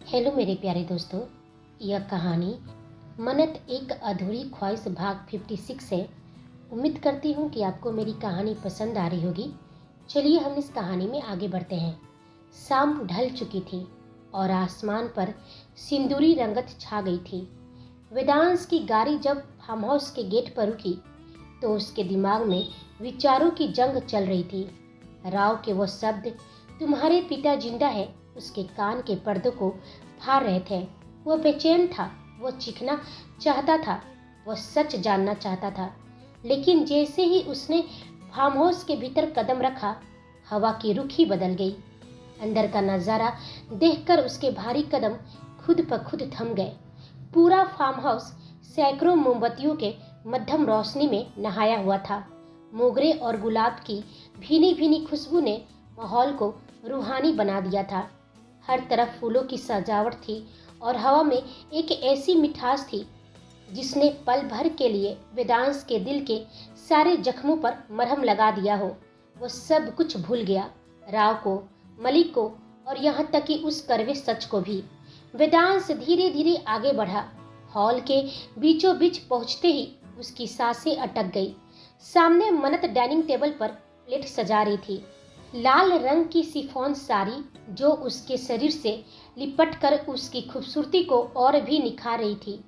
Hello मेरे प्यारे दोस्तों। यह कहानी मन्नत एक अधूरी ख्वाहिश भाग 56 है। उम्मीद करती हूँ कि आपको मेरी कहानी पसंद आ रही होगी। चलिए हम इस कहानी में आगे बढ़ते हैं। शाम ढल चुकी थी और आसमान पर सिंदूरी रंगत छा गई थी। वेदांश की गाड़ी जब फार्म हाउस के गेट पर रुकी तो उसके दिमाग में विचारों की जंग चल रही थी। राव के वो शब्द, तुम्हारे पिता जिंदा है, उसके कान के पर्दों को फाड़ रहे थे। वो बेचैन था, वो चीखना चाहता था, वो सच जानना चाहता था। लेकिन जैसे ही उसने फार्म हाउस के भीतर कदम रखा, हवा की रुख ही बदल गई। अंदर का नज़ारा देखकर उसके भारी कदम खुद ब खुद थम गए। पूरा फार्म हाउस सैकड़ों मोमबत्तियों के मध्यम रोशनी में नहाया हुआ था। मोगरे और गुलाब की भीनी भीनी खुशबू ने माहौल को रूहानी बना दिया था। हर तरफ फूलों की सजावट थी और हवा में एक ऐसी मिठास थी जिसने पल भर के लिए वेदांश के दिल के सारे जख्मों पर मरहम लगा दिया हो। वो सब कुछ भूल गया, राव को, मलिक को और यहाँ तक कि उस कड़वे सच को भी। वेदांश धीरे धीरे आगे बढ़ा। हॉल के बीचों बीच पहुँचते ही उसकी सांसें अटक गई। सामने मन्नत डाइनिंग टेबल पर प्लेट सजा रही थी। लाल रंग की शिफॉन साड़ी जो उसके शरीर से लिपटकर उसकी खूबसूरती को और भी निखार रही थी।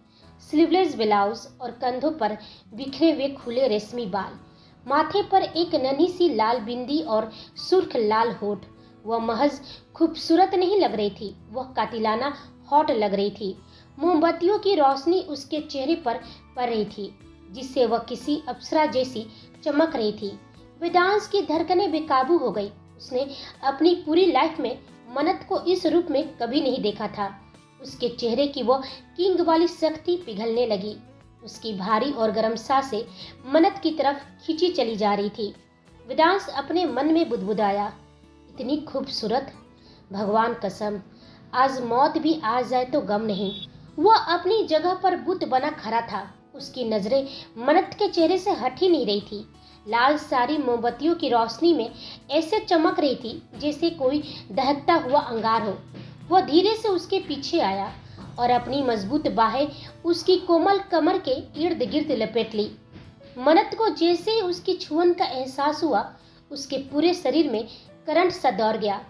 स्लीवलेस ब्लाउज और कंधों पर बिखरे हुए खुले रेशमी बाल, माथे पर एक नन्ही सी लाल बिंदी और सुर्ख लाल होठ। वह महज खूबसूरत नहीं लग रही थी, वह कातिलाना हॉट लग रही थी। मोमबत्तियों की रोशनी उसके चेहरे पर पड़ रही थी जिससे वह किसी अप्सरा जैसी चमक रही थी। वेदांश की धड़कनें बेकाबू हो गई। उसने अपनी पूरी लाइफ में मन्नत को इस रूप में कभी नहीं देखा था। उसके चेहरे की वो किंग वाली शक्ति पिघलने लगी। उसकी भारी और गर्म सांसें मन्नत की तरफ खींची चली जा रही थी। वेदांश अपने मन में बुदबुदाया, इतनी खूबसूरत, भगवान कसम, आज मौत भी आ जाए तो गम नहीं। वह अपनी जगह पर बुत बना खड़ा था। उसकी नजरें मन्नत के चेहरे से हट ही नहीं रही थी। लाल सारी मोमबत्तियों की रोशनी में ऐसे चमक रही थी जैसे कोई दहकता हुआ अंगार हो। वह धीरे से उसके पीछे आया और अपनी मजबूत बाहें उसकी कोमल कमर के इर्द गिर्द लपेट ली। मन्नत को जैसे ही उसकी छुअन का एहसास हुआ, उसके पूरे शरीर में करंट सा दौड़ गया।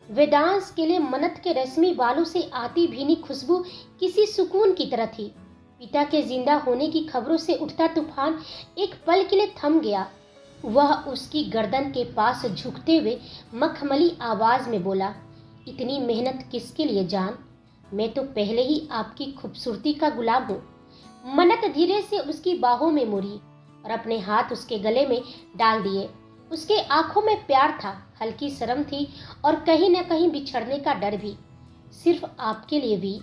वेदांश के लिए मन्नत के रेशमी बालों से आती भीनी खुशबू किसी सुकून की तरह थी। पिता के जिंदा होने की खबरों से उठता तूफान एक पल के लिए थम गया। वह उसकी गर्दन के पास झुकते हुए मखमली आवाज में बोला, इतनी मेहनत किसके लिए जान? मैं तो पहले ही आपकी खूबसूरती का गुलाम हूँ। मन्नत धीरे से उसकी बाहों में मुड़ी और अपने हाथ उसके गले में डाल दिए। उसके आंखों में प्यार था, हल्की शर्म थी और कहीं न कहीं बिछड़ने का डर भी। सिर्फ आपके लिए भी।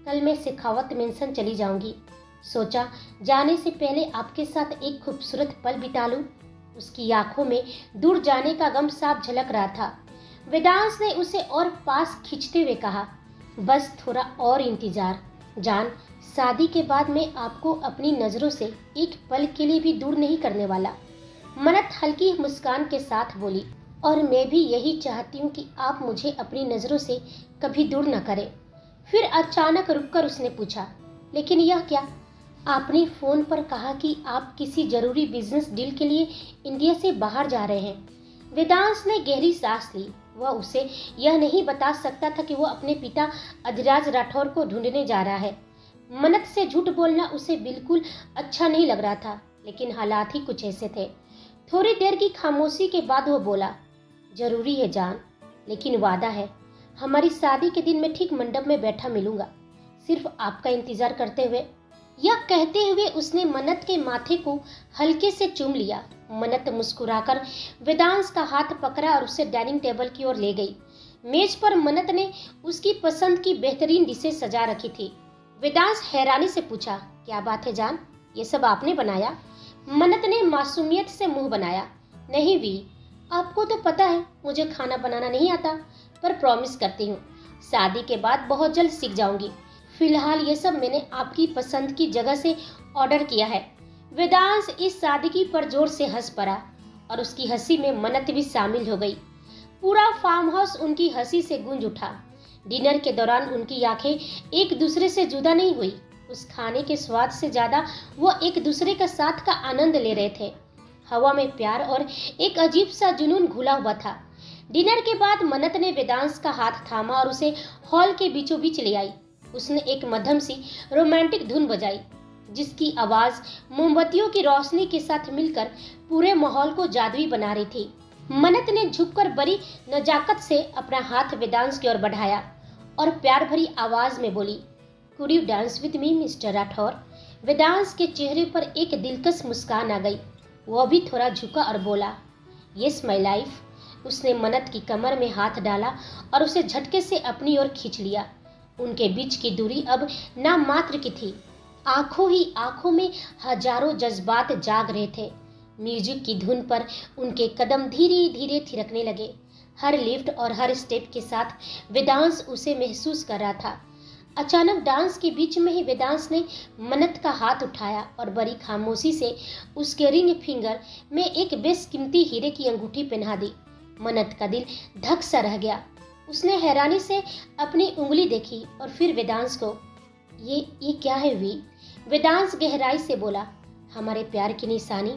कल मैं शेखावत मेंशन चली जाऊंगी। सोचा जाने से पहले आपके साथ एक खूबसूरत पल बिता लूं। उसकी आंखों में दूर जाने का गम साफ झलक रहा था। वेदांश ने उसे और पास खींचते हुए कहा, बस थोड़ा और इंतजार जान, शादी के बाद मैं आपको अपनी नजरों से एक पल के लिए भी दूर नहीं करने वाला। मन्नत हल्की मुस्कान के साथ बोली, और मैं भी यही चाहती हूँ कि आप मुझे अपनी नजरों से कभी दूर न करें। फिर अचानक रुककर उसने पूछा, लेकिन यह क्या? आपने फोन पर कहा कि आप किसी जरूरी बिजनेस डील के लिए इंडिया से बाहर जा रहे हैं। वेदांश ने गहरी सांस ली। वह उसे यह नहीं बता सकता था कि वह अपने पिता अधिराज राठौर को ढूंढने जा रहा है। मन्नत से झूठ बोलना उसे बिल्कुल अच्छा नहीं लग रहा था, लेकिन हालात ही कुछ ऐसे थे। थोड़ी देर की खामोशी के बाद वह बोला, जरूरी है जान, लेकिन वादा है, हमारी शादी के दिन मैं ठीक मंडप में बैठा मिलूंगा, सिर्फ आपका इंतजार करते हुए। यह कहते हुए उसने मन्नत के माथे को हल्के से चूम लिया। मन्नत मुस्कुराकर वेदांश का हाथ पकड़ा और उसे डाइनिंग टेबल की ओर ले गई। मेज पर मन्नत ने उसकी पसंद की बेहतरीन डिशें सजा रखी थी। वेदांश हैरानी से पूछा, क्या बात है जान, ये सब आपने बनाया? मन्नत ने मासूमियत से मुंह बनाया, नहीं वी, आपको तो पता है मुझे खाना बनाना नहीं आता, पर प्रॉमिस करती हूँ शादी के बाद बहुत जल्द सीख जाऊंगी। फिलहाल ये सब मैंने आपकी पसंद की जगह से ऑर्डर किया है। वेदांश इस सादगी पर जोर से हंस पड़ा और उसकी हंसी में मन्नत भी शामिल हो गई। पूरा फार्म हाउस उनकी हंसी से गूंज उठा। डिनर के दौरान उनकी आंखें एक दूसरे से जुदा नहीं हुई। उस खाने के स्वाद से ज्यादा वो एक दूसरे का साथ का आनंद ले रहे थे। हवा में प्यार और एक अजीब सा जुनून घुला हुआ था। डिनर के बाद मन्नत ने वेदांश का हाथ थामा और उसे हॉल के बीचों बीच ले आई। उसने एक मध्यम सी रोमांटिक धुन बजाई, जिसकी आवाज मोमबत्तियों की रोशनी के साथ मिलकर पूरे माहौल को जादुई बना रही थी। मन्नत ने झुककर बड़ी नजाकत से अपना हाथ वेदांश की ओर बढ़ाया और प्यार भरी आवाज में बोली, could you dance with me mister Rathore? Vedansh के चेहरे पर एक दिलकश मुस्कान आ गई। वह भी थोड़ा झुका और बोला, यस माई लाइफ। उसने मन्नत की कमर में हाथ डाला और उसे झटके से अपनी ओर खींच लिया। उनके बीच की दूरी अब नाम मात्र की थी। आंखों ही आंखों में हजारों जज्बात जाग रहे थे। म्यूजिक की धुन पर उनके कदम धीरे धीरे थिरकने लगे। हर लिफ्ट और हर स्टेप के साथ वेदांश उसे महसूस कर रहा था। अचानक डांस के बीच में ही वेदांश ने मन्नत का हाथ उठाया और बड़ी खामोशी से उसके रिंग फिंगर में एक बेशकीमती हीरे की अंगूठी पहना दी। मन्नत का दिल धक सा रह गया। उसने हैरानी से अपनी उंगली देखी और फिर वेदांश को, ये क्या है वी? वेदांश गहराई से बोला, हमारे प्यार की निशानी।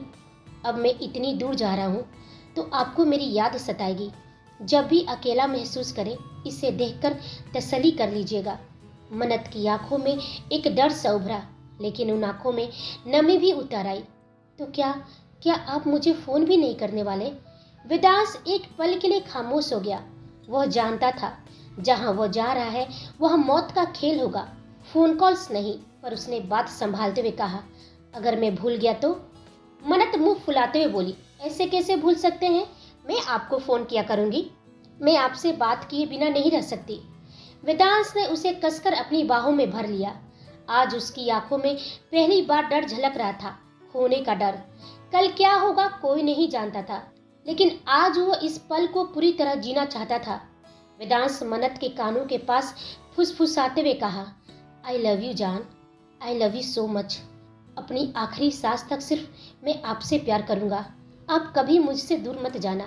अब मैं इतनी दूर जा रहा हूँ तो आपको मेरी याद सताएगी। जब भी अकेला महसूस करें, इसे देखकर तसल्ली कर लीजिएगा। मन्नत की आंखों में एक डर सा उभरा, लेकिन उन आंखों में नमी भी उतर आई। तो क्या आप मुझे फोन भी नहीं करने वाले? वेदांश एक पल के लिए खामोश हो गया। वह जानता था जहां वह जा रहा है वह मौत का खेल होगा, फोन कॉल्स नहीं। पर उसने बात संभालते हुए कहा, अगर मैं भूल गया तो? मन्नत मुंह फुलाते हुए बोली, ऐसे कैसे भूल सकते हैं? मैं आपको फोन किया करूंगी। मैं आपसे बात किए बिना नहीं रह सकती। वेदांश ने उसे कसकर अपनी बाहों में भर लिया। आज उसकी आंखों में पहली बार डर झलक रहा था, खोने का डर। कल क्या होगा कोई नहीं जानता था, लेकिन आज वो इस पल को पूरी तरह जीना चाहता था। वेदांश मन्नत के कानों के पास फुसफुसाते हुए कहा, आई लव यू जान, आई लव यू सो मच। अपनी आखिरी सांस तक सिर्फ मैं आपसे प्यार करूंगा। आप कभी मुझसे दूर मत जाना।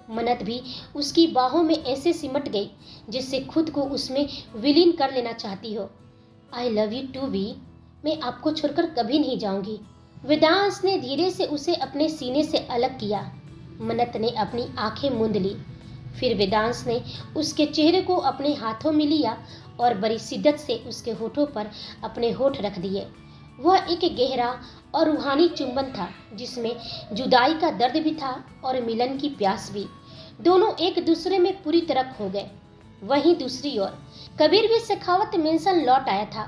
मन्नत भी उसकी बाहों में ऐसे सिमट गई जिससे खुद को उसमें विलीन कर लेना चाहती हो। I love you too V, मैं आपको छोड़कर कभी नहीं जाऊंगी। वेदांश ने धीरे से उसे अपने सीने से अलग किया। मन्नत ने अपनी आंखें मूंद ली। फिर वेदांश ने उसके चेहरे को अपने हाथों में लिया और बड़ी शिद्दत से उसके होठों पर अपने होठ रख दिए। वह एक गहरा और रूहानी चुंबन था, जिसमें जुदाई का दर्द भी था और मिलन की प्यास भी। दोनों एक दूसरे में पूरी तरह खो गए। वहीं दूसरी ओर कबीर भी शेखावत मेंशन लौट आया था।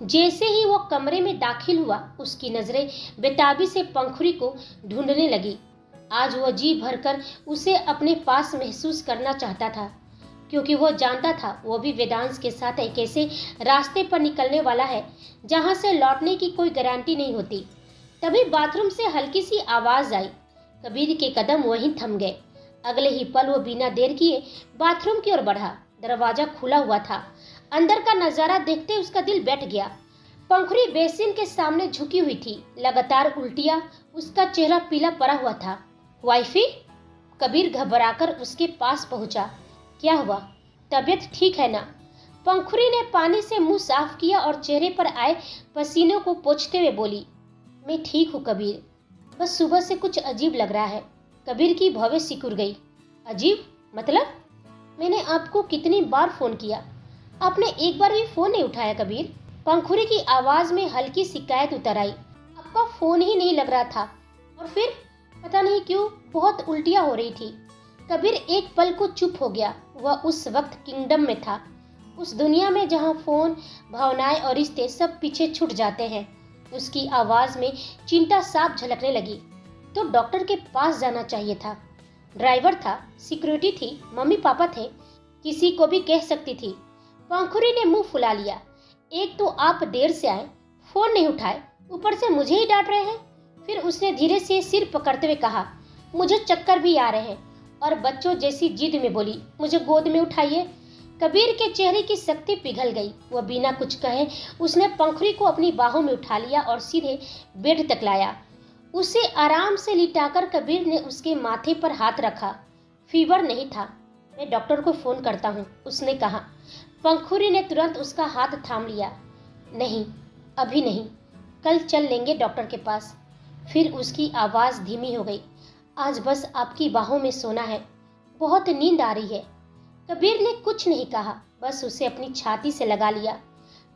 जैसे ही वो कमरे में दाखिल हुआ, उसकी नजरें बेताबी से पंखुड़ी को ढूंढने लगी। आज वह जी भरकर उसे अपने पास महसूस करना चाहता था, क्योंकि वह जानता था वो भी वेदांश के साथ एक ऐसे रास्ते पर निकलने वाला है जहां से लौटने की कोई गारंटी नहीं होती। तभी बाथरूम से हल्की सी आवाज आई। कबीर के कदम वहीं थम गए। अगले ही पल वो बिना देर किए बाथरूम की ओर बढ़ा। दरवाजा खुला हुआ था। अंदर का नजारा देखते उसका दिल बैठ गया। पंखुड़ी बेसिन के सामने झुकी हुई थी, लगातार उल्टियां। उसका चेहरा पीला पड़ा हुआ था। वाइफी? कबीर घबराकर उसके पास पहुंचा। क्या हुआ, तबीयत ठीक है ना? पंखुड़ी ने पानी से मुंह साफ किया और चेहरे पर आए पसीने को पोंछते हुए बोली, मैं ठीक हूँ कबीर, बस सुबह से कुछ अजीब लग रहा है। कबीर की भवें सिकुड़ गई। अजीब मतलब? मैंने आपको कितनी बार फोन किया, आपने एक बार भी फोन नहीं उठाया कबीर। पंखुड़ी की आवाज में हल्की शिकायत उतर आई। आपका फोन ही नहीं लग रहा था, और फिर पता नहीं क्यों बहुत उल्टियां हो रही थी। कबीर एक पल को चुप हो गया। वह उस वक्त किंगडम में था, उस दुनिया में जहां फोन, भावनाएं और रिश्ते सब पीछे छूट जाते हैं। उसकी आवाज में चिंता साफ झलकने लगी। तो डॉक्टर के पास जाना चाहिए था। ड्राइवर था, सिक्योरिटी थी, मम्मी पापा थे, किसी को भी कह सकती थी। पंखुड़ी ने मुंह फुला लिया। एक तो आप देर से आए, फोन नहीं उठाए, ऊपर से मुझे ही डांट रहे हैं। फिर उसने धीरे से सिर पकड़ते हुए कहा, मुझे चक्कर भी आ रहे हैं, और बच्चों जैसी जिद में बोली, मुझे गोद में उठाइए। कबीर के चेहरे की शक्ति पिघल गई। वह बिना कुछ कहे उसने पंखुड़ी को अपनी बाहों में उठा लिया और सीधे बेड तक लाया। उसे आराम से लिटाकर कबीर ने उसके माथे पर हाथ रखा। फीवर नहीं था। मैं डॉक्टर को फोन करता हूँ, उसने कहा। पंखुड़ी ने तुरंत उसका हाथ थाम लिया। नहीं, अभी नहीं, कल चल लेंगे डॉक्टर के पास। फिर उसकी आवाज़ धीमी हो गई। आज बस आपकी बाहों में सोना है, बहुत नींद आ रही है। कबीर ने कुछ नहीं कहा, बस उसे अपनी छाती से लगा लिया।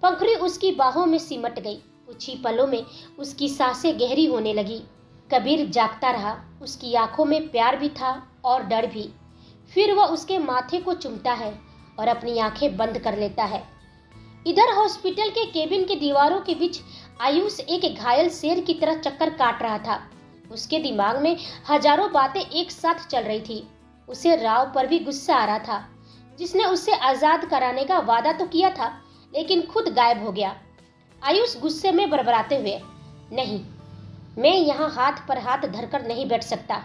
पंखुड़ी उसकी बाहों में सिमट गई। कुछ ही पलों में उसकी सांसें गहरी होने लगी। कबीर जागता रहा। उसकी आंखों में प्यार भी था और डर भी। फिर वह उसके माथे को चूमता है और अपनी आंखें बंद कर लेता है। इधर हॉस्पिटल के केबिन के दीवारों के बीच आयुष एक घायल शेर की तरह चक्कर काट रहा था। उसके दिमाग में हजारों बातें एक साथ चल रही थी। उसे राव पर भी गुस्सा आ रहा था, जिसने उसे आजाद कराने का वादा तो किया था, लेकिन खुद गायब हो गया। आयुष गुस्से में बड़बड़ाते हुए, नहीं, मैं यहाँ हाथ पर हाथ धरकर नहीं बैठ सकता।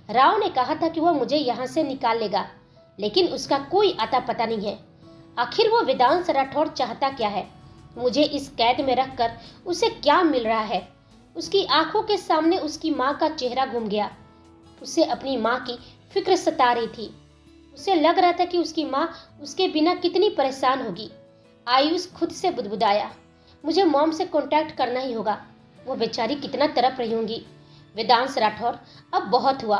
राव ने कहा था कि वह मुझे यहाँ से निकाल लेगा, लेकिन उसका कोई अता पता नहीं है। आखिर वो वेदांश राठौर चाहता क्या है? मुझे इस कैद में रखकर उसे क्या मिल रहा है? उसकी आंखों के सामने उसकी माँ का चेहरा घूम गया। उसे अपनी माँ की फिक्र सता रही थी। उसे लग रहा था कि उसकी माँ उसके बिना कितनी परेशान होगी। आयुष खुद से बुदबुदाया, मुझे मॉम से कांटेक्ट करना ही होगा। वो बेचारी कितना तड़प रही होंगी। वेदांश राठौर, अब बहुत हुआ।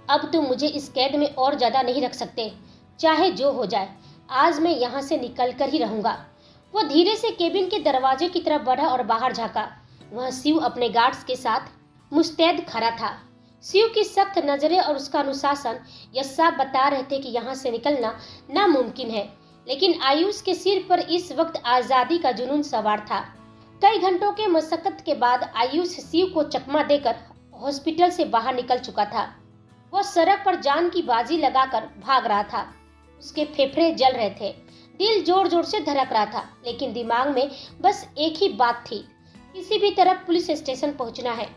अब तुम मुझे इस कैद में और ज्यादा नहीं रख सकते, चाहे जो हो जाए। आज मैं यहाँ से निकल कर ही रहूंगा। वो धीरे से केबिन के दरवाजे की तरफ बढ़ा और बाहर झांका। वह शिव अपने गार्ड्स के साथ मुस्तैद खड़ा था। शिव की सख्त नजरें और उसका अनुशासन यह सब बता रहे थे कि यहाँ से निकलना नामुमकिन है। लेकिन आयुष के सिर पर इस वक्त आजादी का जुनून सवार था। कई घंटों के मशक्कत के बाद आयुष शिव को चकमा देकर हॉस्पिटल से बाहर निकल चुका था। वह सड़क पर जान की बाजी लगाकर भाग रहा था। उसके फेफड़े जल रहे थे, दिल जोर जोर से धड़क रहा था, लेकिन दिमाग में बस एक ही बात थी, किसी भी तरह पुलिस स्टेशन पहुंचना है।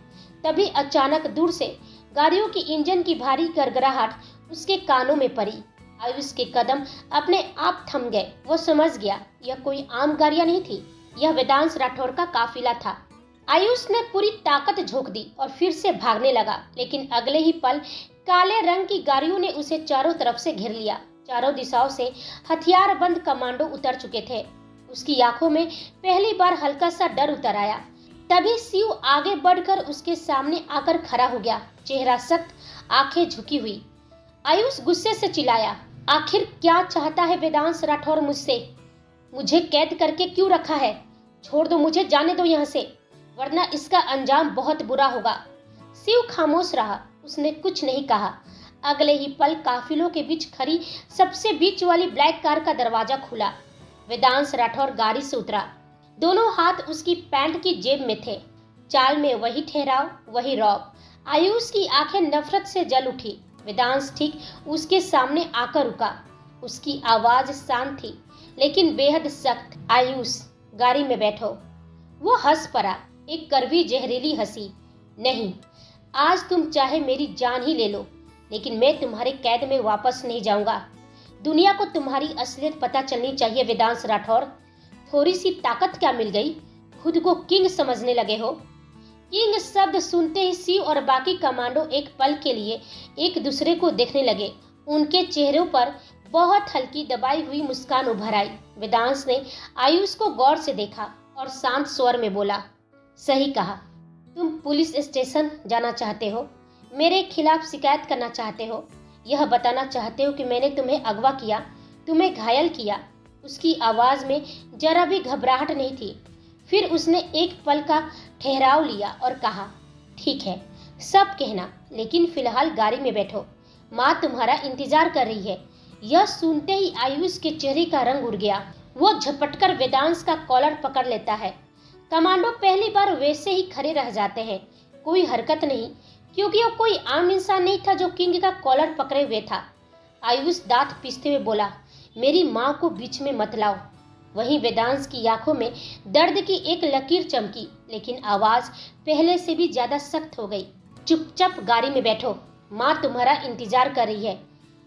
तभी अचानक दूर से गाड़ियों की इंजन की भारी गड़गड़ाहट उसके कानों में पड़ी। आयुष के कदम अपने आप थम गए। वो समझ गया यह कोई आम गाड़ियां नहीं थी, यह वेदांश राठौर का काफिला था। आयुष ने पूरी ताकत झोंक दी और फिर से भागने लगा, लेकिन अगले ही पल काले रंग की गाड़ियों ने उसे चारों तरफ से घेर लिया। चारों दिशाओं से हथियार बंद कमांडो उतर चुके थे। उसकी आंखों में पहली बार हल्का सा डर उतर आया। तभी शिव आगे बढ़कर उसके सामने आकर खड़ा हो गया, चेहरा सख्त, आंखें झुकी हुई। आयुष गुस्से से चिल्लाया, आखिर क्या चाहता है वेदांश राठौर मुझसे? मुझे कैद करके क्यों रखा है? छोड़ दो मुझे, जाने दो यहाँ से, वरना इसका अंजाम बहुत बुरा होगा। शिव खामोश रहा, उसने कुछ नहीं कहा। अगले ही पल काफिलों के बीच खड़ी सबसे बीच वाली ब्लैक कार का दरवाजा खुला। वेदांश राठौर गाड़ी से उतरा। दोनों हाथ उसकी पैंट की जेब में थे। चाल में वही ठहराव, वही रौब। आयुष की आंखें नफरत से जल उठी। वेदांश ठीक उसके सामने आकर रुका। उसकी आवाज शांत थी, लेकिन बेहद सख्त। आयुष, गाड़ी में बैठो। वो हंस पड़ा, एक कड़वी जहरीली हंसी। नहीं, आज तुम चाहे मेरी जान ही ले लो, लेकिन मैं तुम्हारे कैद में वापस नहीं जाऊंगा। दुनिया को तुम्हारी असलियत पता चलनी चाहिए वेदांश राठौर। थोड़ी सी ताकत क्या मिल गई? खुद को किंग समझने लगे हो। किंग शब्द सुनते ही शिव और बाकी कमांडो एक पल के लिए एक दूसरे को देखने लगे। उनके चेहरों पर बहुत हल्की दबाई हुई मुस्कान उभर आई। वेदांश ने आयुष को गौर से देखा और शांत स्वर में बोला, सही कहा, तुम पुलिस स्टेशन जाना चाहते हो, मेरे खिलाफ शिकायत करना चाहते हो, यह बताना चाहते हो कि मैंने तुम्हें अगवा किया, तुम्हें घायल किया। उसकी आवाज में जरा भी घबराहट नहीं थी। फिर उसने एक पल का ठहराव लिया और कहा, ठीक है, सब कहना, लेकिन फिलहाल गाड़ी में बैठो, माँ तुम्हारा इंतजार कर रही है। यह सुनते ही आयुष के चेहरे का रंग उड़ गया। वो झपटकर वेदांश का कॉलर पकड़ लेता है। कमांडो पहली बार वैसे ही खड़े रह जाते हैं, कोई हरकत नहीं, क्योंकि वो कोई आम इंसान नहीं था जो किंग का कॉलर पकड़े हुए था। आयुष दांत पीसते हुए बोला, मेरी माँ को बीच में मत लाओ। वहीं वेदांश की आंखों में दर्द की एक लकीर चमकी, लेकिन आवाज पहले से भी ज्यादा सख्त हो गई। चुपचाप गाड़ी में बैठो, माँ तुम्हारा इंतजार कर रही है।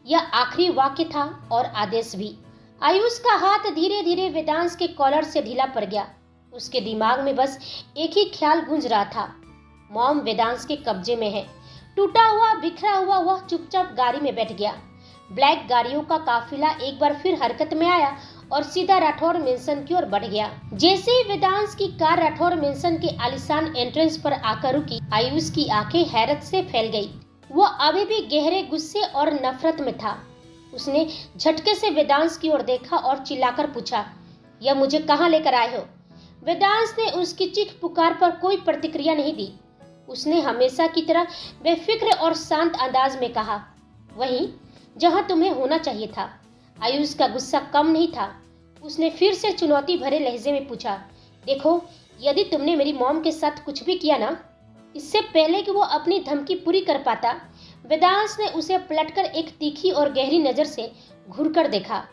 यह आखिरी वाक्य था और आदेश भी। आयुष का हाथ धीरे धीरे वेदांश के कॉलर से ढीला पड़ गया। उसके दिमाग में बस एक ही ख्याल गूंज रहा था, मॉम वेदांश के कब्जे में है। टूटा हुआ बिखरा हुआ वह चुपचाप गाड़ी में बैठ गया। ब्लैक गाड़ियों का काफिला एक बार फिर हरकत में आया और सीधा राठौर मेंशन की ओर बढ़ गया। जैसे ही वेदांश की कार राठौर मेंशन के आलीशान एंट्रेंस पर आकर रुकी, आयुष की आंखें हैरत से फैल गई। वो अभी भी गहरे गुस्से और नफरत में था। उसने झटके से वेदांश की ओर देखा और चिल्लाकर पूछा, यह मुझे कहाँ लेकर आए हो? वेदांश ने उसकी चीख पुकार पर कोई प्रतिक्रिया नहीं दी। उसने हमेशा की तरह बेफिक्र और शांत अंदाज में कहा, वहीं जहां तुम्हें होना चाहिए था। आयुष का गुस्सा कम नहीं था। उसने फिर से चुनौती भरे लहजे में पूछा, देखो, यदि तुमने मेरी मॉम के साथ कुछ भी किया ना, इससे पहले कि वो अपनी धमकी पूरी कर पाता, वेदांश ने उसे पलटकर एक तीखी और गहरी नजर से घूरकर देखा।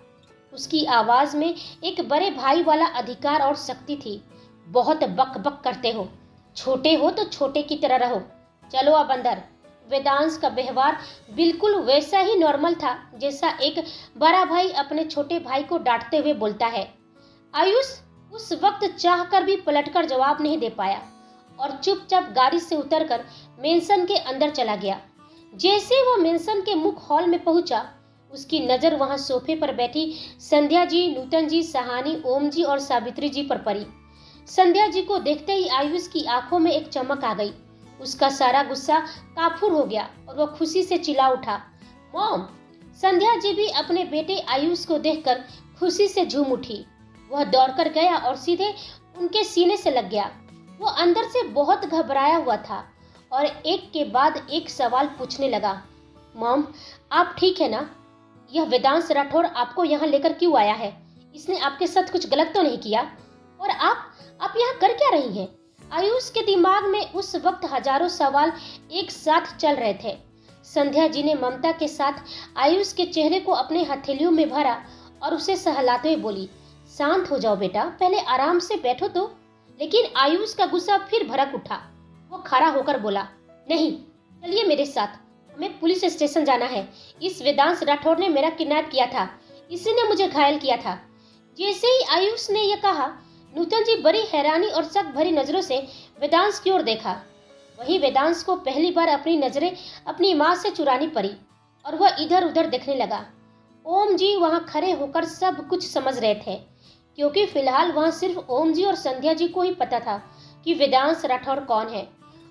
उसकी आवाज में एक बड़े भाई वाला अधिकार और शक्ति थी। बहुत बक बक करते हो, छोटे हो तो छोटे की तरह रहो, चलो अब अंदर। वेदांश का व्यवहार बिल्कुल वैसा ही नॉर्मल था जैसा एक बड़ा भाई अपने छोटे भाई को डांटते हुए बोलता है। आयुष उस वक्त चाहकर भी पलटकर जवाब नहीं दे पाया और चुपचाप गाड़ी से उतरकर मेंशन के अंदर चला गया। जैसे वो मेंशन के मुख्य हॉल में पहुंचा, उसकी नजर वहां सोफे पर बैठी संध्या जी, नूतन जी, सहानी, ओम जी और सावित्री जी पर पड़ी। संध्या जी को देखते ही आयुष की आंखों में एक चमक आ गई। उसका सारा गुस्सा काफूर हो गया और वह खुशी से चिल्ला उठा, मॉम! संध्या जी भी अपने बेटे आयुष को देखकर खुशी से झूम उठी। वह दौड़कर गया और सीधे उनके सीने से लग गया। वो अंदर से बहुत घबराया हुआ था और एक के बाद एक सवाल पूछने लगा, मॉम, आप ठीक है ना? यह वेदांश राठौर आपको यहाँ लेकर क्यों आया है? इसने आपके साथ कुछ गलत तो नहीं किया? और आप यहाँ कर क्या रही हैं? आयुष के दिमाग में उस वक्त हजारों सवाल एक साथ चल रहे थे। संध्या जी ने ममता के साथ आयुष के चेहरे को अपने हथेलियों में भरा और उसे सहलाते हुए बोली, शांत हो जाओ बेटा, पहले आराम से बैठो तो। लेकिन आयुष का गुस्सा फिर भड़क उठा। वो खड़ा होकर बोला, नहीं, चलिए मेरे साथ, हमें पुलिस स्टेशन जाना है। इस वेदांश राठौर ने मेरा किडनैप किया था, इसी ने मुझे घायल किया था। जैसे ही आयुष ने यह कहा, नूतन जी बड़ी हैरानी और शक भरी नजरों से वेदांश की ओर देखा। वही वेदांश को पहली बार अपनी नजरें अपनी माँ से चुरानी पड़ी और वह इधर उधर देखने लगा। ओम जी वहां खड़े होकर सब कुछ समझ रहे थे, क्योंकि फिलहाल वहां सिर्फ ओम जी और संध्या जी को ही पता था कि वेदांश राठौर कौन है,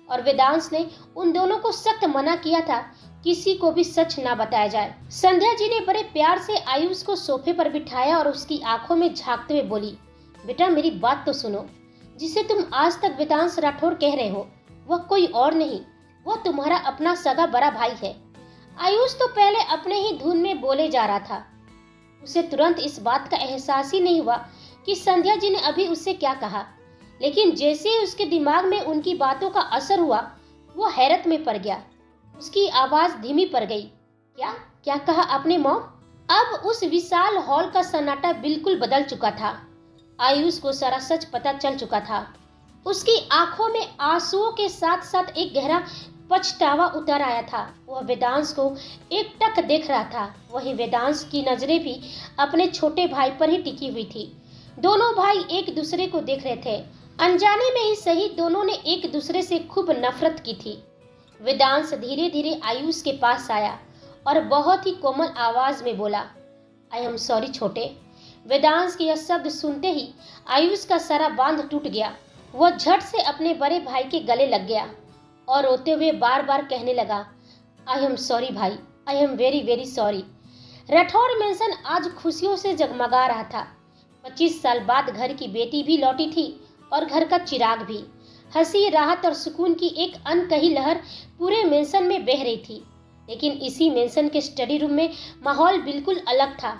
और वेदांश ने उन दोनों को सख्त मना किया था किसी को भी सच ना बताया जाए। संध्या जी ने बड़े प्यार से आयुष को सोफे पर बिठाया और उसकी आंखों में झांकते हुए बोली, बेटा मेरी बात तो सुनो। जिसे तुम आज तक वेदांश राठौर कह रहे हो, वह कोई और नहीं, वह तुम्हारा अपना सगा बड़ा भाई है। आयुष तो पहले अपने ही धुन में बोले जा रहा था। उसे तुरंत इस बात का एहसास ही नहीं हुआ कि संध्या जी ने अभी उससे क्या कहा, लेकिन जैसे ही उसके दिमाग में उनकी बातों का असर हुआ, वो हैरत में पड़ गया। उसकी आवाज धीमी पड़ गई। क्या क्या कहा आपने मॉम? अब उस विशाल हॉल का सन्नाटा बिल्कुल बदल चुका था। आयुष को सारा सच पता चल चुका था। उसकी आंखों में आंसुओं के साथ साथ एक गहरा पछतावा उतर आया था। वह वेदांश को एक टक देख रहा था। वहीं वेदांश की नजरें भी अपने छोटे भाई पर ही टिकी हुई थी। दोनों भाई एक दूसरे को देख रहे थे। अनजाने में ही सही, दोनों ने एक दूसरे से खूब नफरत की थी। वेदांश धीरे धीरे आयुष के पास आया और बहुत ही कोमल आवाज में बोला, आई एम सॉरी छोटे। वेदांश के यह शब्द सुनते ही आयुष का सारा बांध टूट गया। वह झट से अपने बड़े भाई के गले लग गया और रोते हुए बार बार कहने लगा, आई एम सॉरी भाई, I am very very sorry. Rathore mention आज खुशियों से जगमगा रहा था। 25 साल बाद घर की बेटी भी लौटी थी और घर का चिराग भी। हंसी, राहत और सुकून की एक अनकही लहर पूरे मेंशन में बह रही थी। लेकिन इसी मेंशन के स्टडी रूम में माहौल बिल्कुल अलग था।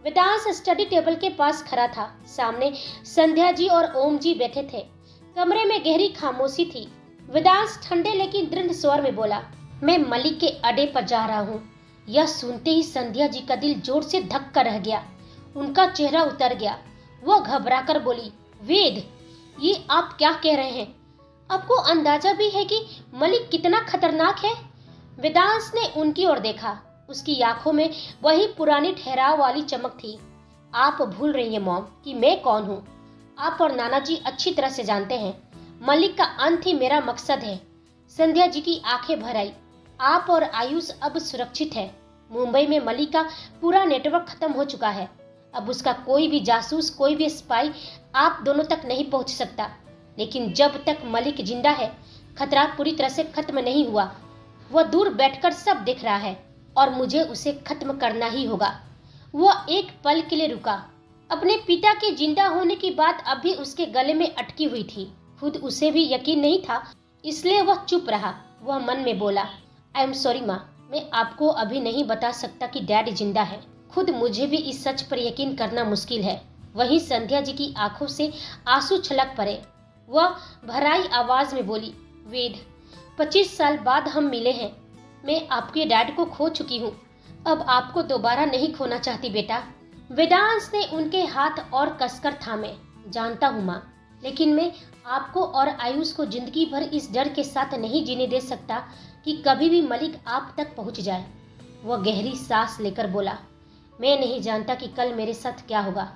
वेदांश स्टडी टेबल के पास खड़ा था। सामने संध्या जी और ओम जी बैठे थे। कमरे में गहरी खामोशी थी। वेदांश ठंडे लेकिन दृढ़ स्वर में बोला, मैं मलिक के अड्डे पर जा रहा हूँ। यह सुनते ही संध्या जी का दिल जोर से धक्का रह गया। उनका चेहरा उतर गया। वह घबराकर बोली, वेद, ये आप क्या कह रहे हैं? आपको अंदाजा भी है कि मलिक कितना खतरनाक है? वेदांश ने उनकी ओर देखा। उसकी आंखों में वही पुरानी ठहराव वाली चमक थी। आप भूल रही हैं मॉम कि मैं कौन हूँ। आप और नाना जी अच्छी तरह से जानते हैं। मलिक का अंत ही मेरा मकसद है। संध्या जी की आंखें भर आई। आप और आयुष अब सुरक्षित है। मुंबई में मलिक का पूरा नेटवर्क खत्म हो चुका है। अब उसका कोई भी जासूस, कोई भी स्पाई आप दोनों तक नहीं पहुंच सकता। लेकिन जब तक मलिक जिंदा है, खतरा पूरी तरह से खत्म नहीं हुआ। वह दूर बैठकर सब देख रहा है और मुझे उसे खत्म करना ही होगा। वह एक पल के लिए रुका। अपने पिता के जिंदा होने की बात अभी उसके गले में अटकी हुई थी। खुद उसे भी यकीन नहीं था, इसलिए वह चुप रहा। वह मन में बोला, आई एम सॉरी माँ, मैं आपको अभी नहीं बता सकता कि डैड जिंदा है। खुद मुझे भी इस सच पर यकीन करना मुश्किल है। वहीं संध्या जी की आंखों से आंसू छलक पड़े। वह भराई आवाज में बोली, वेद, 25 साल बाद हम मिले हैं। मैं आपके डैड को खो चुकी हूँ। अब आपको दोबारा नहीं खोना चाहती बेटा। वेदांश ने उनके हाथ और कसकर थामे। जानता हूँ माँ, लेकिन मैं आपको और आयुष को जिंदगी भर इस डर के साथ नहीं जीने दे सकता कि कभी भी मलिक आप तक पहुँच जाए। वह गहरी सांस लेकर बोला, मैं नहीं जानता कि कल मेरे साथ क्या होगा,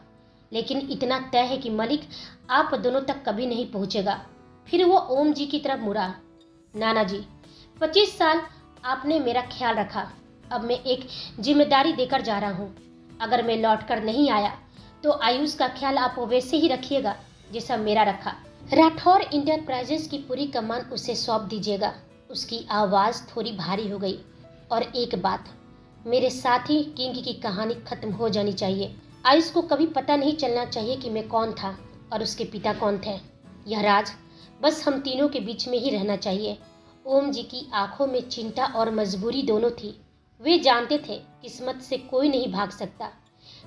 लेकिन इतना तय है कि मलिक आप दोनों तक कभी नहीं पहुँचेगा। फिर वो ओम जी की तरफ मुड़ा। नाना जी, 25 साल आपने मेरा ख्याल रखा। अब मैं एक जिम्मेदारी देकर जा रहा हूँ। अगर मैं लौटकर नहीं आया तो आयुष का ख्याल आप वैसे ही रखिएगा जैसा मेरा रखा। राठौर इंटरप्राइजेस की पूरी कमान उसे सौंप दीजिएगा। उसकी आवाज़ थोड़ी भारी हो गई। और एक बात, मेरे साथ ही किंग की कहानी खत्म हो जानी चाहिए। आयुष को कभी पता नहीं चलना चाहिए कि मैं कौन था और उसके पिता कौन थे। यह राज बस हम तीनों के बीच में ही रहना चाहिए। ओम जी की आंखों में चिंता और मजबूरी दोनों थी। वे जानते थे किस्मत से कोई नहीं भाग सकता।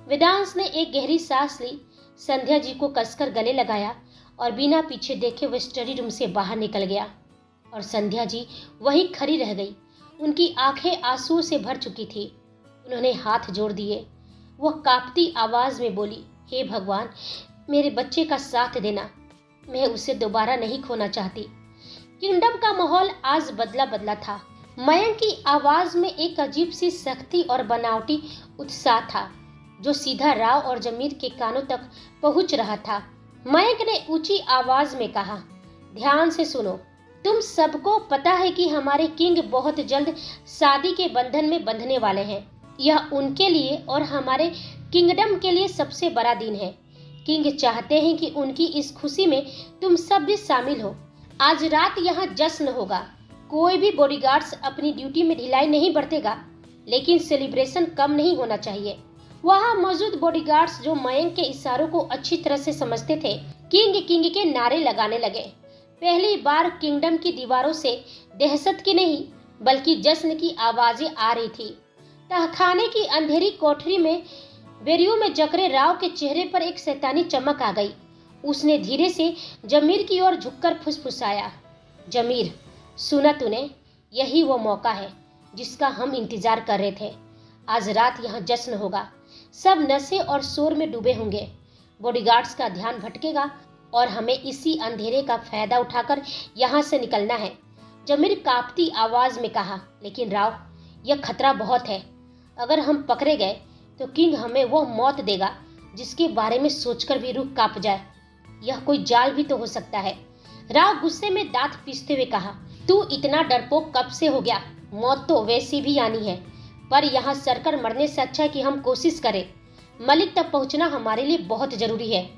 वेदांश ने एक गहरी सांस ली, संध्या जी को कसकर गले लगाया और बिना पीछे देखे वह स्टडी रूम से बाहर निकल गया। और संध्या जी वहीं खड़ी रह गई। उनकी आंखें आंसुओं से भर चुकी थी। उन्होंने हाथ जोड़ दिए। वह कांपती आवाज में बोली, हे भगवान, मेरे बच्चे का साथ देना। मैं उसे दोबारा नहीं खोना चाहती। किंगडम का माहौल आज बदला बदला था। मयंक की आवाज में एक अजीब सी सख्ती और बनावटी उत्साह था जो सीधा राव और जमीर के कानों तक पहुंच रहा था। मयंक ने ऊंची आवाज में कहा, ध्यान से सुनो। तुम सबको पता है कि हमारे किंग बहुत जल्द शादी के बंधन में बंधने वाले हैं। यह उनके लिए और हमारे किंगडम के लिए सबसे बड़ा दिन है। किंग चाहते हैं कि उनकी इस खुशी में तुम सब भी शामिल हो। आज रात यहाँ जश्न होगा। कोई भी बॉडीगार्ड्स अपनी ड्यूटी में ढिलाई नहीं बरतेगा, लेकिन सेलिब्रेशन कम नहीं होना चाहिए। वहाँ मौजूद बॉडीगार्ड्स जो मयंक के इशारों को अच्छी तरह से समझते थे, किंग किंग के नारे लगाने लगे। पहली बार किंगडम की दीवारों से दहशत की नहीं बल्कि जश्न की आवाजें आ रही थी। तहखाने की अंधेरी कोठरी में बेरियो में जकरे राव के चेहरे पर एक शैतानी चमक आ गई। उसने धीरे से जमीर की ओर झुककर फुसफुसाया, जमीर, सुना तूने? यही वो मौका है जिसका हम इंतजार कर रहे थे। आज रात यहाँ जश्न होगा। सब नशे और शोर में डूबे होंगे। बॉडीगार्ड्स का ध्यान भटकेगा और हमें इसी अंधेरे का फायदा उठाकर यहाँ से निकलना है। जमीर कांपती आवाज में कहा, लेकिन राव, यह खतरा बहुत है। अगर हम पकड़े गए तो किंग हमें वो मौत देगा जिसके बारे में सोचकर भी रूह कांप जाए। यह कोई जाल भी तो हो सकता है। राव गुस्से में दांत पीसते हुए कहा, तू इतना डरपोक कब से हो गया? मौत तो वैसी भी आनी है, पर यहाँ सरकर मरने से अच्छा है कि हम कोशिश करें। मलिक तक पहुँचना हमारे लिए बहुत जरूरी है।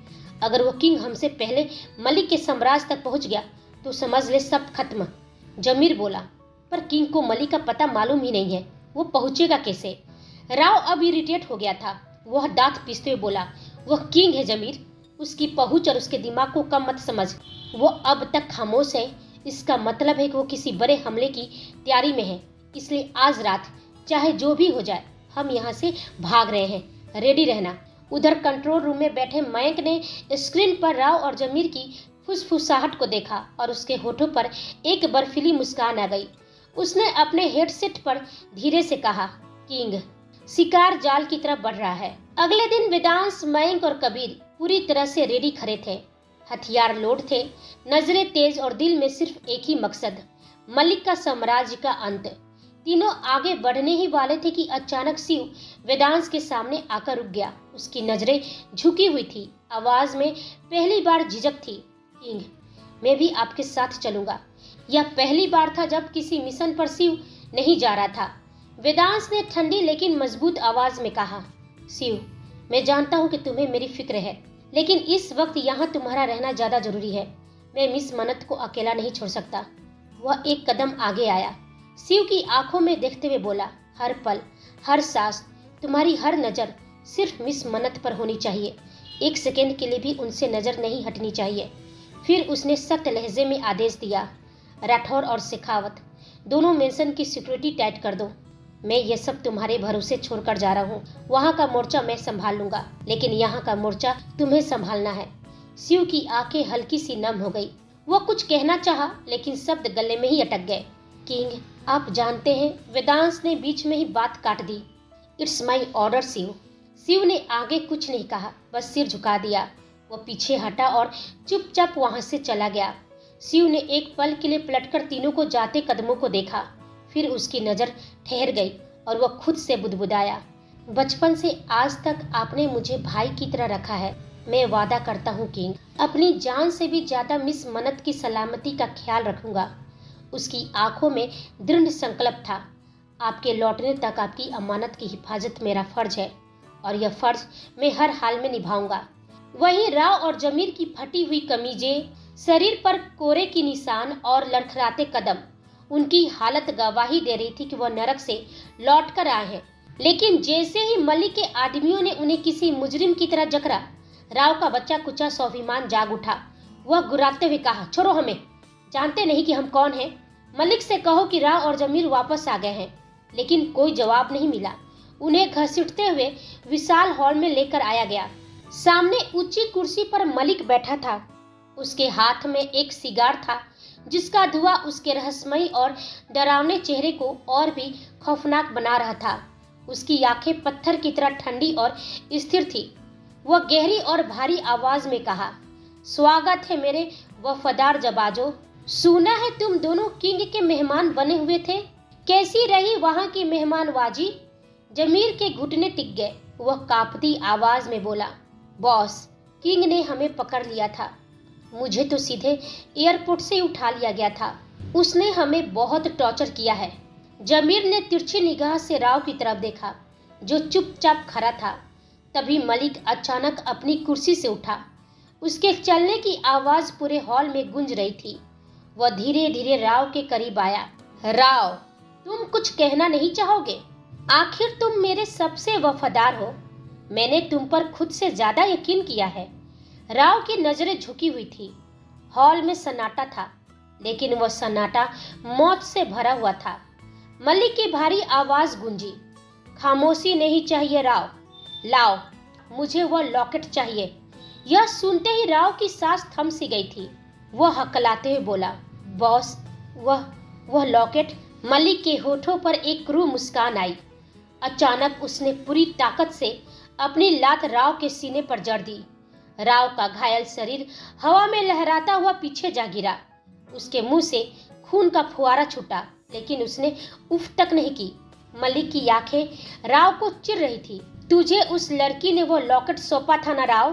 अगर वो किंग हमसे पहले मलिक के साम्राज्य तक पहुँच गया तो समझ ले सब खत्म। जमीर बोला, पर किंग को मलिक का पता मालूम ही नहीं है, वो पहुँचेगा कैसे? राव अब इरिटेट हो गया था। वह दांत पीसते हुए बोला, वह किंग है जमीर, उसकी पहुँच और उसके दिमाग को कम मत समझ। वो अब तक खामोश है, इसका मतलब है कि वो किसी बड़े हमले की तैयारी में है। इसलिए आज रात चाहे जो भी हो जाए हम यहाँ से भाग रहे हैं। रेडी रहना। उधर कंट्रोल रूम में बैठे मयंक ने स्क्रीन पर राव और जमीर की फुसफुसाहट को देखा और उसके होठों पर एक बर्फीली मुस्कान आ गई। उसने अपने हेडसेट पर धीरे से कहा, किंग, शिकार जाल की तरफ बढ़ रहा है। अगले दिन वेदांश, मयंक और कबीर पूरी तरह से रेडी खड़े थे। हथियार लोड थे, नजरें तेज और दिल में सिर्फ एक ही मकसद, मलिक का साम्राज्य का अंत। तीनों आगे बढ़ने ही वाले थे कि अचानक शिव वेदांश के सामने आकर रुक गया। उसकी नजरें झुकी हुई थी, आवाज में पहली बार झिझक थी, किंग, मैं भी आपके साथ चलूंगा। यह पहली बार था जब किसी मिशन पर शिव नहीं जा रहा था। वेदांश ने ठंडी लेकिन मजबूत आवाज में कहा, शिव, मैं जानता हूँ कि तुम्हें मेरी फिक्र है, लेकिन इस वक्त यहाँ तुम्हारा रहना ज्यादा जरूरी है। मैं मिस मन्नत को अकेला नहीं छोड़ सकता। वह एक कदम आगे आया, शिव की आंखों में देखते हुए बोला, हर पल, हर सांस, तुम्हारी हर नजर सिर्फ मिस मन्नत पर होनी चाहिए। एक सेकेंड के लिए भी उनसे नजर नहीं हटनी चाहिए। फिर उसने सख्त लहजे में आदेश दिया, राठौर और शेखावत, दोनों मेंशन की सिक्योरिटी टाइट कर दो। मैं ये सब तुम्हारे भरोसे छोड़कर जा रहा हूँ। वहाँ का मोर्चा मैं संभाल लूंगा, लेकिन यहाँ का मोर्चा तुम्हें संभालना है। शिव की आंखें हल्की सी नम हो गई। वो कुछ कहना चाहा, लेकिन शब्द गले में ही अटक गए। किंग, आप जानते हैं, वेदांश ने बीच में ही बात काट दी। It's my order Shiv. Shiv ने आगे कुछ नहीं कहा, बस सिर झुका दिया। वो पीछे हटा और चुपचाप वहां से चला गया। शिव ने एक पल के लिए पलटकर तीनों को जाते कदमों को देखा। फिर उसकी नजर ठहर गई और वह खुद से बुदबुदाया, बचपन से आज तक आपने मुझे भाई की तरह रखा है। मैं वादा करता हूँ किंग, अपनी जान से भी ज्यादा मिस मन्नत की सलामती का ख्याल रखूंगा। उसकी आंखों में दृढ़ संकल्प था। आपके लौटने तक आपकी अमानत की हिफाजत मेरा फर्ज है, और यह फर्ज मैं हर हाल में निभाऊंगा। वहीं राव और जमीर की फटी हुई कमीजें, शरीर पर कोरे की निशान और लड़खड़ाते कदम, उनकी हालत गवाही दे रही थी कि वह नरक से लौट कर आए हैं। लेकिन जैसे ही मलिक के आदमियों ने उन्हें किसी मुजरिम की तरह जकड़ा, राव का बच्चा कुचा स्वाभिमान जाग उठा। वह गुर्राते हुए कहा, छोड़ो हमें, जानते नहीं कि हम कौन हैं। मलिक से कहो कि राव और जमीर वापस आ गए हैं। लेकिन कोई जवाब नहीं मिला। उन्हें घसीटते हुए विशाल हॉल में लेकर आया गया। सामने ऊंची कुर्सी पर मलिक बैठा था। उसके हाथ में एक सिगार था, जिसका धुआं उसके रहस्यमयी और डरावने चेहरे को और भी खौफनाक बना रहा था। उसकी आंखें पत्थर की तरह ठंडी और स्थिर थी। वह गहरी और भारी आवाज में कहा, स्वागत है मेरे वफादार जबाजो। सुना है तुम दोनों किंग के मेहमान बने हुए थे। कैसी रही वहां की मेहमानबाजी? जमीर के घुटने टिक गए। वह कांपती आवाज में बोला, बॉस, किंग ने हमें पकड़ लिया था। मुझे तो सीधे एयरपोर्ट से उठा लिया गया था। उसने हमें बहुत टॉर्चर किया है। जमीर ने तिरछी निगाह से राव की तरफ देखा, जो चुपचाप खड़ा था। तभी मलिक अचानक अपनी कुर्सी से उठा। उसके चलने की आवाज पूरे हॉल में गूंज रही थी। वह धीरे धीरे राव के करीब आया। राव, तुम कुछ कहना नहीं चाहोगे? आखिर तुम मेरे सबसे वफादार हो। मैंने तुम पर खुद से ज्यादा यकीन किया है। राव की नजरें झुकी हुई थी। हॉल में सन्नाटा था, लेकिन वह सन्नाटा मौत से भरा हुआ था। मलिक की भारी आवाज गूंजी, खामोशी नहीं चाहिए राव, लाओ, मुझे वह लॉकेट चाहिए। यह सुनते ही राव की सांस थम सी गई थी। वह हकलाते हुए बोला, बॉस, वह लॉकेट। मलिक के होठों पर एक क्रूर मुस्कान आई। अचानक उसने पूरी ताकत से अपनी लात राव के सीने पर जड़ दी। राव का घायल शरीर हवा में लहराता हुआ पीछे जा गिरा। उसके मुंह से खून का फुहारा छूटा, लेकिन उसने उफ तक नहीं की। मलिक की आंखें राव को चिर रही थी। तुझे उस लड़की ने वो लॉकेट सौंपा था ना राव?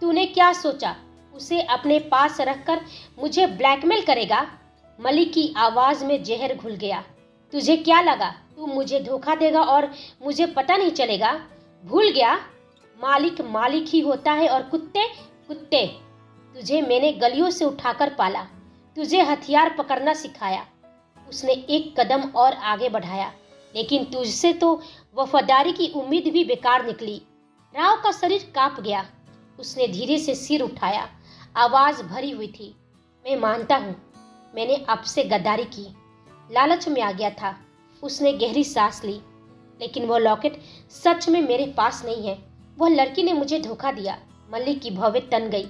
तूने क्या सोचा, उसे अपने पास रखकर मुझे ब्लैकमेल करेगा? मलिक की आवाज में जहर घुल गया। तुझे क्या लगा तू मुझे धोखा देगा और मुझे पता नहीं चलेगा? भूल गया, मालिक मालिक ही होता है और कुत्ते कुत्ते। तुझे मैंने गलियों से उठाकर पाला, तुझे हथियार पकड़ना सिखाया। उसने एक कदम और आगे बढ़ाया, लेकिन तुझसे तो वफादारी की उम्मीद भी बेकार निकली। राव का शरीर कांप गया। उसने धीरे से सिर उठाया, आवाज भरी हुई थी, मैं मानता हूँ, मैंने आपसे गद्दारी की, लालच में आ गया था। उसने गहरी सांस ली। लेकिन वह लॉकेट सच में मेरे पास नहीं है। वह लड़की ने मुझे धोखा दिया। मलिक की भवें तन गई।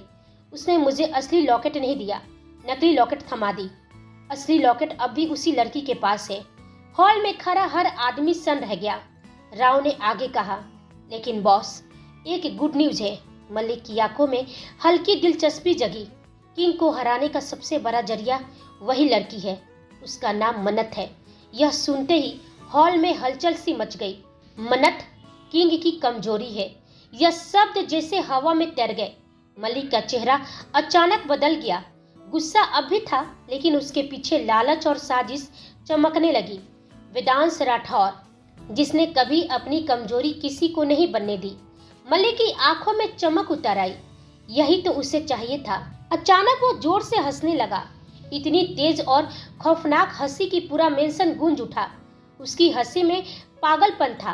उसने मुझे असली लॉकेट नहीं दिया, नकली लॉकेट थमा दी। असली लॉकेट अब भी उसी लड़की के पास है। हॉल में खड़ा हर आदमी सन्न रह गया। राव ने आगे कहा, लेकिन बॉस, एक गुड न्यूज है। मलिक की आंखों में हल्की दिलचस्पी जगी। किंग को हराने का सबसे बड़ा जरिया वही लड़की है। उसका नाम मन्नत है। यह सुनते ही हॉल में हलचल सी मच गई। मन्नत किंग की कमजोरी है। यह शब्द जैसे हवा में तैर गए। मलिक का चेहरा अचानक बदल गया। गुस्सा अब भी था, लेकिन उसके पीछे लालच और साजिश चमकने लगी। वेदांश राठौर, जिसने कभी अपनी कमजोरी किसी को नहीं बनने दी, मलिक की आंखों में चमक उतर आई। यही तो उसे चाहिए था। अचानक वो जोर से हंसने लगा। इतनी तेज और खौफनाक हंसी की पूरा मेंशन गूंज उठा। उसकी हंसी में पागलपन था।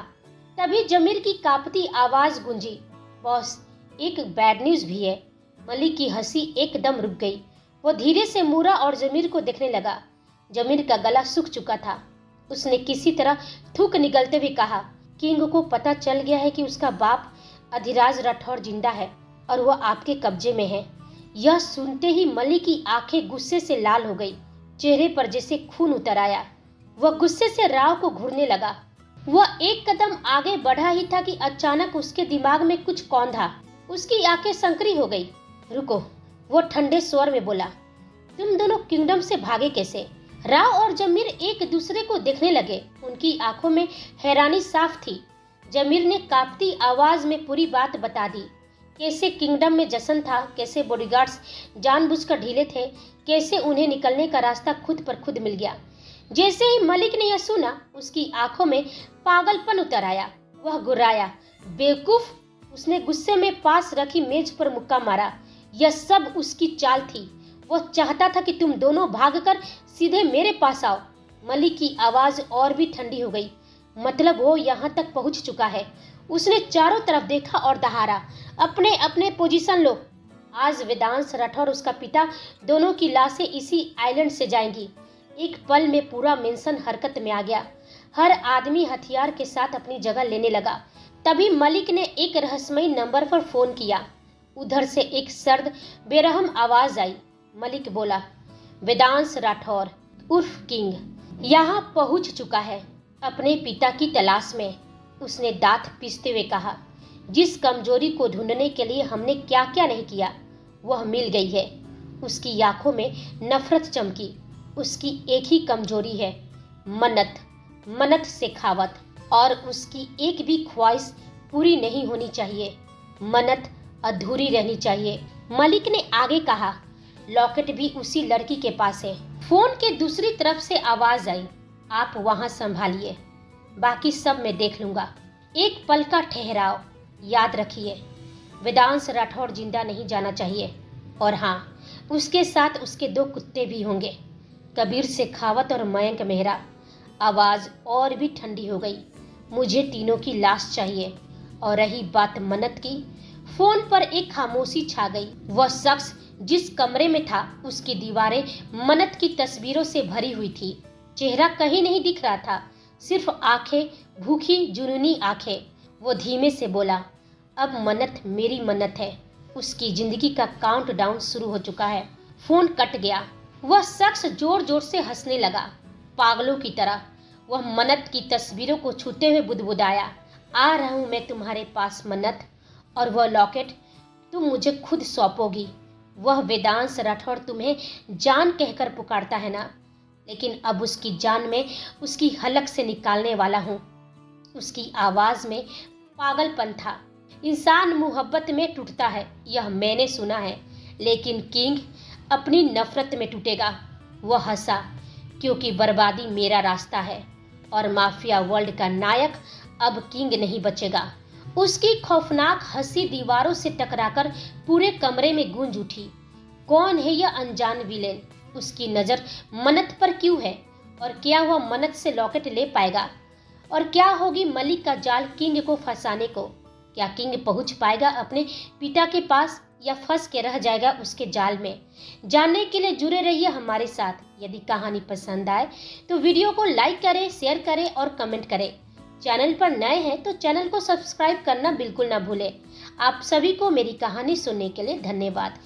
तभी जमीर की कांपती आवाज गूंजी, बॉस, एक बैड न्यूज भी है। मलिक की हंसी एकदम रुक गई। वो धीरे से मुड़ा और जमीर को देखने लगा। जमीर का गला सूख चुका था। उसने किसी तरह थूक निगलते हुए कहा, किंग को पता चल गया है कि उसका बाप अधिराज राठौर जिंदा है और वह आपके कब्जे में है। यह सुनते ही मलिक की आंखें गुस्से से लाल हो गई। चेहरे पर जैसे खून उतर आया। वह गुस्से से राव को घूरने लगा। वह एक कदम आगे बढ़ा ही था कि अचानक उसके दिमाग में कुछ कौंधा। उसकी आंखें संकरी हो गई। रुको, वो ठंडे स्वर में बोला, तुम दोनों किंगडम से भागे कैसे? राव और जमीर एक दूसरे को देखने लगे। उनकी आंखों में हैरानी साफ थी। जमीर ने कांपती आवाज में पूरी बात बता दी। कैसे किंगडम में जश्न था, कैसे बॉडीगार्ड्स जानबूझकर ढीले थे, कैसे उन्हें निकलने का रास्ता खुद पर खुद मिल गया। जैसे ही मलिक ने यह सुना, उसकी आंखों में पागलपन उतर आया। वह गुर्राया, बेवकूफ! उसने गुस्से में पास रखी मेज पर मुक्का मारा। यह सब उसकी चाल थी। वो चाहता था कि तुम दोनों भागकर सीधे मेरे पास आओ। मलिक की आवाज और भी ठंडी हो गई। मतलब वो यहाँ तक पहुँच चुका है। उसने चारों तरफ देखा और दहाड़ा, अपने अपने पोजीशन लो। आज वेदांश राठौर, उसका पिता, दोनों की लाशें इसी आइलैंड से जाएंगी। एक पल में पूरा मेंशन हरकत में आ गया। हर आदमी हथियार के साथ अपनी जगह लेने लगा। तभी मलिक ने एक रहस्यमयी नंबर पर फोन किया। उधर से एक सर्द बेरहम आवाज आई। मलिक बोला, वेदांश राठौर उर्फ किंग यहाँ पहुंच चुका है, अपने पिता की तलाश में। उसने दांत पीसते हुए कहा, जिस कमजोरी को ढूंढने के लिए हमने क्या क्या नहीं किया, वह मिल गई है। उसकी आंखों में नफरत चमकी। उसकी एक ही कमजोरी है, मन्नत शेखावत। और उसकी एक भी ख्वाहिश पूरी नहीं होनी चाहिए। मन्नत अधूरी रहनी चाहिए। मलिक ने आगे कहा, लॉकेट भी उसी लड़की के पास है। फोन के दूसरी तरफ से आवाज आई, आप वहां संभालिए, बाकी सब मैं देख लूंगा। एक पल का ठहराव। याद रखिए, वेदांश राठौर जिंदा नहीं जाना चाहिए। और हाँ, उसके साथ उसके 2 कुत्ते भी होंगे, कबीर शेखावत और मयंक मेहरा। आवाज और भी ठंडी हो गई। मुझे तीनों की लाश चाहिए। और रही बात मन्नत की, फोन पर एक खामोशी छा गई। वह शख्स जिस कमरे में था, उसकी दीवारें मन्नत की तस्वीरों से भरी हुई थी। चेहरा कहीं नहीं दिख रहा था, सिर्फ आंखें, भूखी जुनूनी आंखें। वो धीमे से बोला, अब मन्नत मेरी मन्नत है। उसकी जिंदगी का काउंटडाउन शुरू हो चुका है। फोन कट गया। वह शख्स जोर जोर से हंसने लगा, पागलों की तरह। वह मन्नत की तस्वीरों को छूते हुए बुदबुदाया, आ रहा हूं मैं तुम्हारे पास मन्नत, और वह लॉकेट तुम मुझे खुद सौंपोगी। वह वेदांश राठौर तुम्हें जान कहकर पुकारता है ना, लेकिन अब उसकी जान में उसकी हलक से निकालने वाला हूँ। उसकी आवाज में पागलपन था। इंसान मोहब्बत में टूटता है, यह मैंने सुना है, लेकिन किंग अपनी नफरत में टूटेगा। वह हंसा, क्योंकि बर्बादी मेरा रास्ता है और माफिया वर्ल्ड का नायक अब किंग नहीं बचेगा। उसकी खौफनाक हंसी दीवारों से टकराकर पूरे कमरे में गूंज उठी। कौन है यह अनजान विलेन? उसकी नजर मन्नत पर क्यों है? और क्या वह मन्नत से लॉकेट ले पाएगा? और क्या होगी मलिक का जाल किंग को फंसाने को? क्या किंग पहुंच पाएगा अपने पिता के पास, या फंस के रह जाएगा उसके जाल में? जानने के लिए जुड़े रहिए हमारे साथ। यदि कहानी पसंद आए तो वीडियो को लाइक करें, शेयर करें और कमेंट करें। चैनल पर नए हैं तो चैनल को सब्सक्राइब करना बिल्कुल ना भूलें। आप सभी को मेरी कहानी सुनने के लिए धन्यवाद।